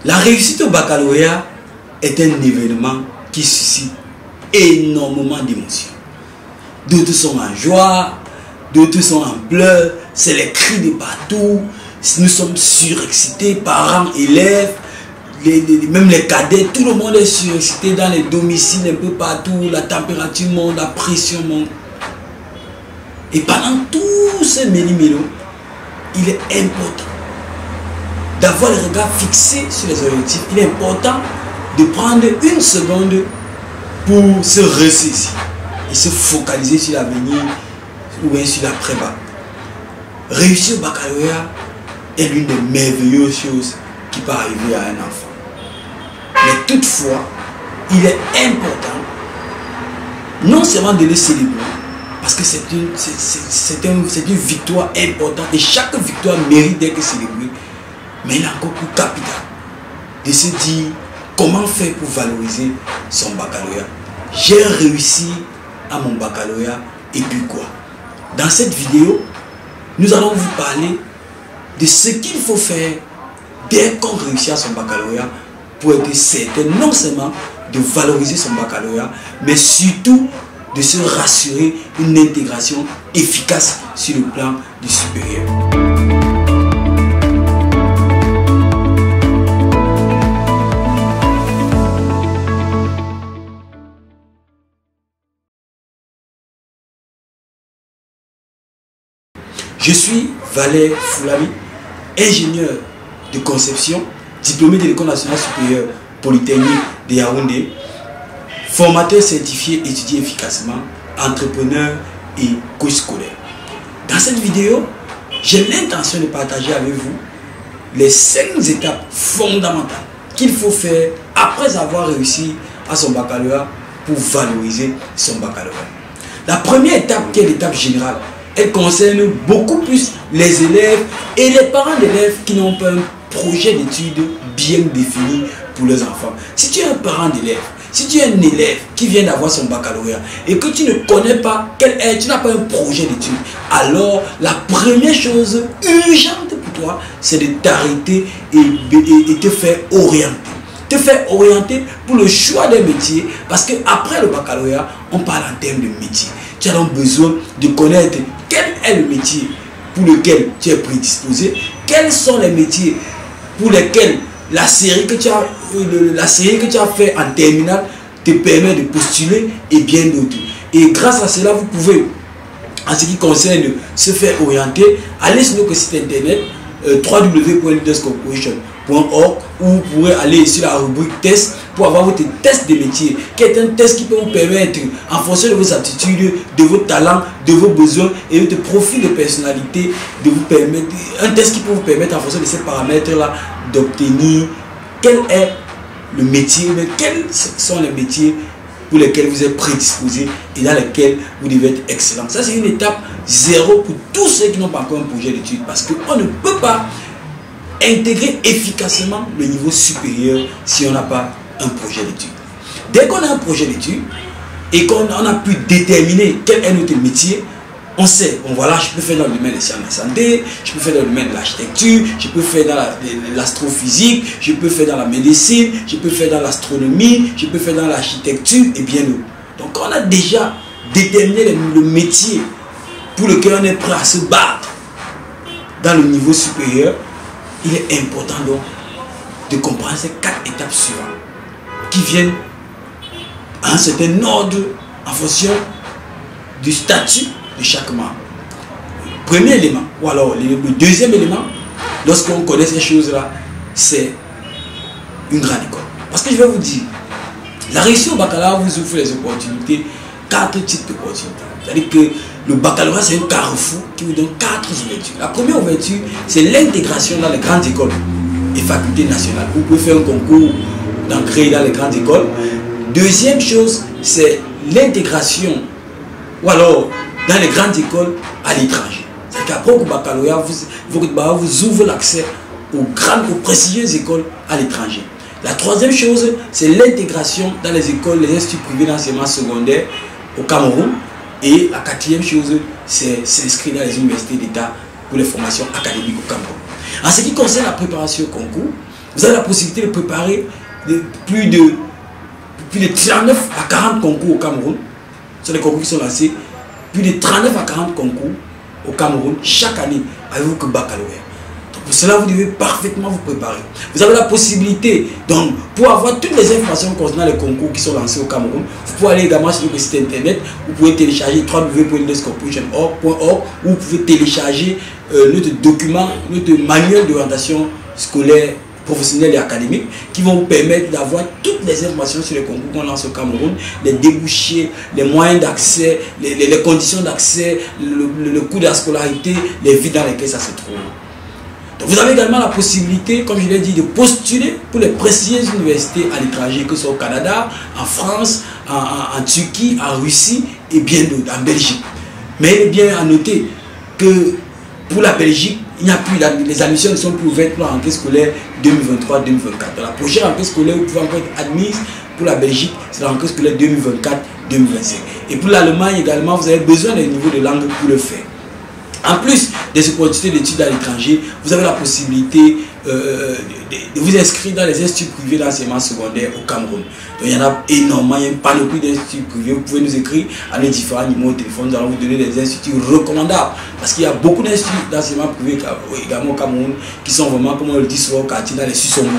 La réussite au baccalauréat est un événement qui suscite énormément d'émotions. D'autres sont en joie, d'autres sont en pleurs, c'est les cris de partout, nous sommes surexcités, parents, élèves, même les cadets, tout le monde est surexcité dans les domiciles un peu partout, la température monte, la pression monte. Et pendant tout ce méli-mélo, il est important d'avoir le regard fixé sur les objectifs. Il est important de prendre une seconde pour se ressaisir et se focaliser sur l'avenir ou bien sur l'après-bac. Réussir au baccalauréat est l'une des merveilleuses choses qui peut arriver à un enfant. Mais toutefois, il est important non seulement de le célébrer, parce que c'est une victoire importante et chaque victoire mérite d'être célébrée, mais il est encore plus capital de se dire comment faire pour valoriser son baccalauréat. J'ai réussi à mon baccalauréat et puis quoi? Dans cette vidéo, nous allons vous parler de ce qu'il faut faire dès qu'on réussit à son baccalauréat pour être certain non seulement de valoriser son baccalauréat, mais surtout de se rassurer une intégration efficace sur le plan du supérieur. Je suis Valère Foulami, ingénieur de conception, diplômé de l'École nationale supérieure polytechnique de Yaoundé, formateur certifié étudié efficacement, entrepreneur et coach scolaire. Dans cette vidéo, j'ai l'intention de partager avec vous les 5 étapes fondamentales qu'il faut faire après avoir réussi à son baccalauréat pour valoriser son baccalauréat. La première étape, qui est l'étape générale, elle concerne beaucoup plus les élèves et les parents d'élèves qui n'ont pas un projet d'études bien défini pour leurs enfants. Si tu es un parent d'élève, si tu es un élève qui vient d'avoir son baccalauréat et que tu ne connais pas tu n'as pas un projet d'études, alors la première chose urgente pour toi, c'est de t'arrêter et te faire orienter. Te faire orienter pour le choix d'un métier, parce qu'après le baccalauréat, on parle en termes de métier. Tu as donc besoin de connaître quel est le métier pour lequel tu es prédisposé, quels sont les métiers pour lesquels la série que tu as fait en terminale te permet de postuler et bien d'autres. Et grâce à cela, vous pouvez, en ce qui concerne se faire orienter, aller sur notre site internet www.leaderscorporation.org où vous pourrez aller sur la rubrique test pour avoir votre test de métier, qui est un test qui peut vous permettre, en fonction de vos aptitudes, de vos talents, de vos besoins et de profil de personnalité, de vous permettre, un test qui peut vous permettre, en fonction de ces paramètres-là, d'obtenir quel est le métier, mais quels sont les métiers pour lesquels vous êtes prédisposé et dans lesquels vous devez être excellent. Ça, c'est une étape 0 pour tous ceux qui n'ont pas encore un projet d'études, parce qu'on ne peut pas intégrer efficacement le niveau supérieur si on n'a pas un projet d'études. Dès qu'on a un projet d'études et qu'on a pu déterminer quel est notre métier, on sait, bon voilà, je peux faire dans le domaine des sciences de la santé, je peux faire dans le domaine de l'architecture, je peux faire dans l'astrophysique, je peux faire dans la médecine, je peux faire dans l'astronomie, je peux faire dans l'architecture et bien d'autres. Donc on a déjà déterminé le métier pour lequel on est prêt à se battre dans le niveau supérieur. Il est important donc de comprendre ces 4 étapes suivantes qui viennent à un certain ordre en fonction du statut de chaque membre. Premier élément, ou alors le deuxième élément, lorsqu'on connaît ces choses-là, c'est une grande école. Parce que je vais vous dire, la réussite au baccalauréat vous ouvre les opportunités, 4 types d'opportunités. C'est-à-dire que le baccalauréat, c'est un carrefour qui vous donne 4 ouvertures. La première ouverture, c'est l'intégration dans les grandes écoles et facultés nationales. Vous pouvez faire un concours d'entrée dans les grandes écoles. Deuxième chose, c'est l'intégration, ou alors dans les grandes écoles à l'étranger. C'est-à-dire qu'après le baccalauréat, vous ouvre l'accès aux prestigieuses écoles à l'étranger. La troisième chose, c'est l'intégration dans les écoles, les instituts privés d'enseignement secondaire au Cameroun. Et la quatrième chose, c'est s'inscrire dans les universités d'État pour les formations académiques au Cameroun. En ce qui concerne la préparation au concours, Vous avez la possibilité de préparer plus de 39 à 40 concours au Cameroun. Ce sont des concours qui sont lancés. Plus de 39 à 40 concours au Cameroun chaque année avec votre baccalauréat. Donc pour cela, vous devez parfaitement vous préparer. Vous avez la possibilité, donc, pour avoir toutes les informations concernant les concours qui sont lancés au Cameroun, vous pouvez aller également sur notre site internet. Vous pouvez télécharger www.lescorporation.org où vous pouvez télécharger notre document, notre manuel d'orientation scolaire, professionnels et académiques qui vont vous permettre d'avoir toutes les informations sur les concours qu'on lance au Cameroun, les débouchés, les moyens d'accès, les conditions d'accès, le coût de la scolarité, les villes dans lesquelles ça se trouve. Donc vous avez également la possibilité, comme je l'ai dit, de postuler pour les prestigieuses universités à l'étranger, que ce soit au Canada, en France, en Turquie, en Russie et bien d'autres, en Belgique. Mais il est bien à noter que pour la Belgique, il n'y a plus, les admissions ne sont plus ouvertes pour la rentrée scolaire 2023-2024. La prochaine rentrée scolaire, vous pouvez encore être admise pour la Belgique, c'est la rentrée scolaire 2024-2025. Et pour l'Allemagne également, vous avez besoin d'un niveau de langue pour le faire. En plus des opportunités d'études à l'étranger, vous avez la possibilité de vous inscrire dans les instituts privés d'enseignement secondaire au Cameroun. Donc il y en a énormément, il y a une panoplie d'instituts privés. Vous pouvez nous écrire à nos différents numéros de téléphone. Nous allons vous donner des instituts recommandables. Parce qu'il y a beaucoup d'instituts d'enseignement privé également au Cameroun qui sont vraiment, comme on le dit souvent au quartier, dans les Sussongo.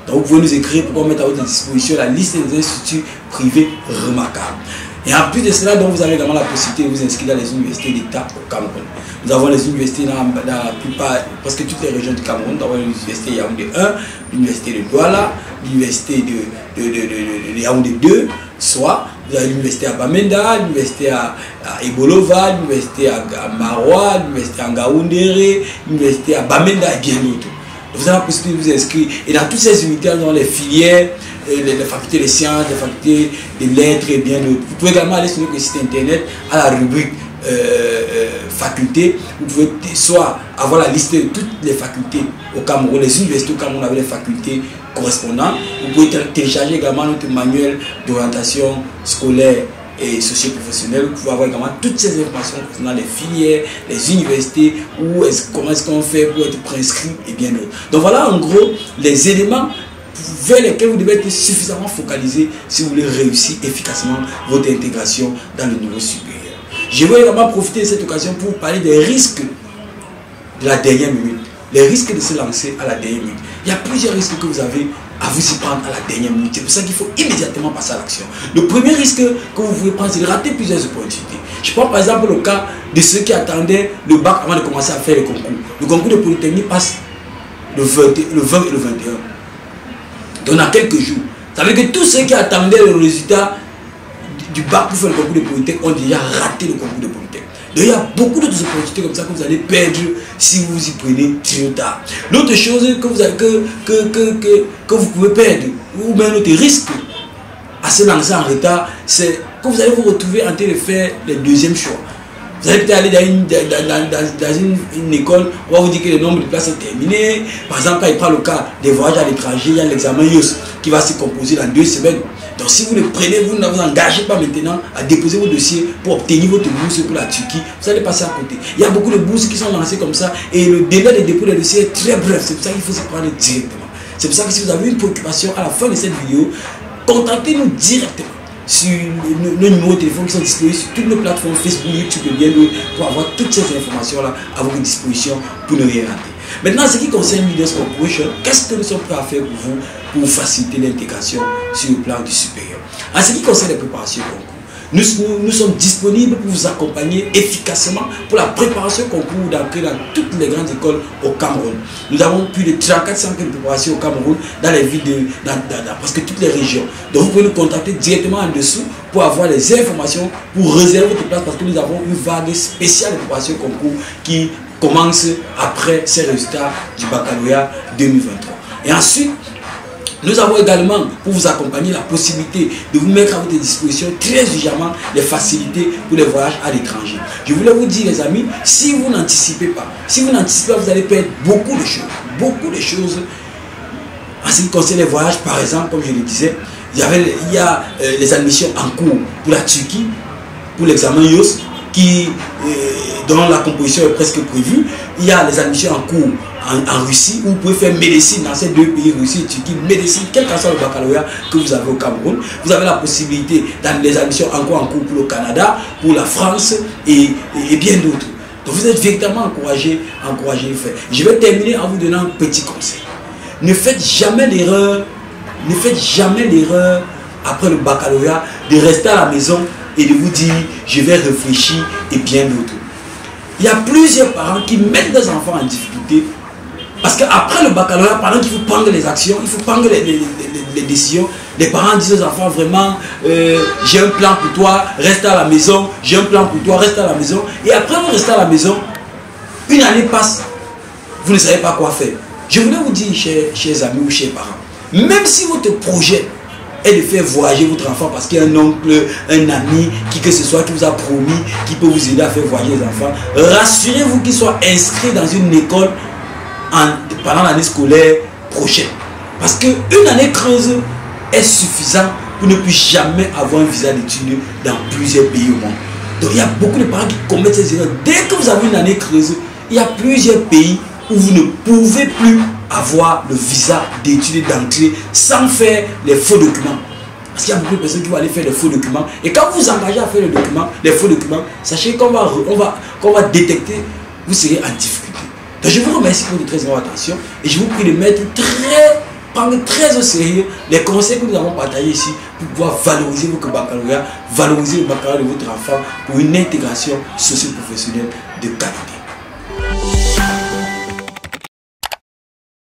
Donc vous pouvez nous écrire pour qu'on mette à votre disposition la liste des instituts privés remarquables. Et en plus de cela, donc, vous avez également la possibilité de vous inscrire dans les universités d'État au Cameroun. Nous avons les universités dans la plupart, presque toutes les régions du Cameroun. Nous avons l'université Yaoundé 1, l'université de Douala, l'université de Yaoundé 2, soit vous avez l'université à Bamenda, l'université à Ebolova, l'université à Maroua, l'université à Ngaoundéré, l'université à Bamenda et bien d'autres. Vous avez la possibilité de vous inscrire. Et dans toutes ces unités, nous avons les filières, les facultés de sciences, les facultés de lettres et bien d'autres. Vous pouvez également aller sur notre site internet à la rubrique facultés. Vous pouvez soit avoir la liste de toutes les facultés au Cameroun, les universités au Cameroun avec les facultés correspondantes. Vous pouvez télécharger également notre manuel d'orientation scolaire et socio-professionnelle. Vous pouvez avoir également toutes ces informations concernant les filières, les universités, comment est-ce qu'on fait pour être préinscrit et bien d'autres. Donc voilà en gros les éléments vers lesquels vous devez être suffisamment focalisé si vous voulez réussir efficacement votre intégration dans le niveau supérieur. Je vais également profiter de cette occasion pour vous parler des risques de la dernière minute. Les risques de se lancer à la dernière minute. Il y a plusieurs risques que vous avez à vous y prendre à la dernière minute. C'est pour ça qu'il faut immédiatement passer à l'action. Le premier risque que vous pouvez prendre, c'est de rater plusieurs opportunités. Je prends par exemple le cas de ceux qui attendaient le bac avant de commencer à faire le concours. Le concours de Polytechnique passe le 20 et le 21. Donc dans quelques jours. Ça veut dire que tous ceux qui attendaient le résultat du bac pour faire le concours de Polytechnique ont déjà raté le concours de Polytechnique. Donc il y a beaucoup d'autres opportunités comme ça que vous allez perdre si vous vous y prenez trop tard. L'autre chose que vous, que vous pouvez perdre, ou même l'autre risque à se lancer en retard, c'est que vous allez vous retrouver en train de faire les deuxièmes choix. Vous allez peut-être aller dans une école, on va vous dire que le nombre de places est terminé. Par exemple, quand il prend le cas des voyages à l'étranger, il y a l'examen IOS qui va se composer dans 2 semaines. Donc si vous le prenez, vous ne vous engagez pas maintenant à déposer vos dossiers pour obtenir votre bourse pour la Turquie, vous allez passer à côté. Il y a beaucoup de bourses qui sont lancées comme ça et le délai de dépôt des dossiers est très bref. C'est pour ça qu'il faut se prendre directement. C'est pour ça que si vous avez une préoccupation à la fin de cette vidéo, contactez-nous directement sur nos numéros de téléphone qui sont disponibles sur toutes nos plateformes Facebook, YouTube et bien d'autres pour avoir toutes ces informations-là à votre disposition pour ne rien rater. Maintenant, ce qui concerne Leaders Corporation, qu'est-ce que nous sommes prêts à faire pour vous pour faciliter l'intégration sur le plan du supérieur? En ce qui concerne les préparations concours, nous sommes disponibles pour vous accompagner efficacement pour la préparation concours d'entrée dans toutes les grandes écoles au Cameroun. Nous avons plus de 34 centres de préparation au Cameroun dans les villes dans presque toutes les régions. Donc vous pouvez nous contacter directement en dessous pour avoir les informations pour réserver votre place parce que nous avons une vague spéciale de préparation concours qui commence après ces résultats du baccalauréat 2023. Et ensuite, nous avons également, pour vous accompagner, la possibilité de vous mettre à votre disposition très urgemment les facilités pour les voyages à l'étranger. Je voulais vous dire, les amis, si vous n'anticipez pas, vous allez perdre beaucoup de choses. Beaucoup de choses. En ce qui concerne les voyages, par exemple, comme je le disais, il y a les admissions en cours pour la Turquie, pour l'examen IOS, dont la composition est presque prévue. Il y a les admissions en cours en Russie, où vous pouvez faire médecine dans ces deux pays, Russie et Turquie, médecine, quel que soit le baccalauréat que vous avez au Cameroun. Vous avez la possibilité dans des admissions encore en cours pour le Canada, pour la France et bien d'autres. Donc vous êtes véritablement encouragé de faire. Je vais terminer en vous donnant un petit conseil. Ne faites jamais l'erreur après le baccalauréat de rester à la maison et de vous dire je vais réfléchir et bien d'autres. Il y a plusieurs parents qui mettent des enfants en difficulté parce qu'après le baccalauréat, pendant qu'il faut prendre les actions, il faut prendre les décisions, les parents disent aux enfants vraiment j'ai un plan pour toi, reste à la maison, j'ai un plan pour toi, reste à la maison. Et après vous restez à la maison, une année passe, vous ne savez pas quoi faire. Je voulais vous dire, chers amis ou chers parents, même si votre projet est de faire voyager votre enfant parce qu'il y a un oncle, un ami, qui que ce soit, qui vous a promis, qui peut vous aider à faire voyager les enfants, rassurez-vous qu'il soit inscrit dans une école pendant l'année scolaire prochaine. Parce qu'une année creuse est suffisante pour ne plus jamais avoir un visa d'études dans plusieurs pays au monde. Donc il y a beaucoup de parents qui commettent ces erreurs. Dès que vous avez une année creuse, il y a plusieurs pays où vous ne pouvez plus avoir le visa d'études d'entrée sans faire les faux documents. Parce qu'il y a beaucoup de personnes qui vont aller faire les faux documents. Et quand vous vous engagez à faire les faux documents, sachez qu'on va détecter, vous serez en difficulté. Donc je vous remercie pour votre très bonne attention et je vous prie de prendre très au sérieux les conseils que nous avons partagés ici pour pouvoir valoriser votre baccalauréat, valoriser le baccalauréat de votre enfant pour une intégration socio-professionnelle de qualité.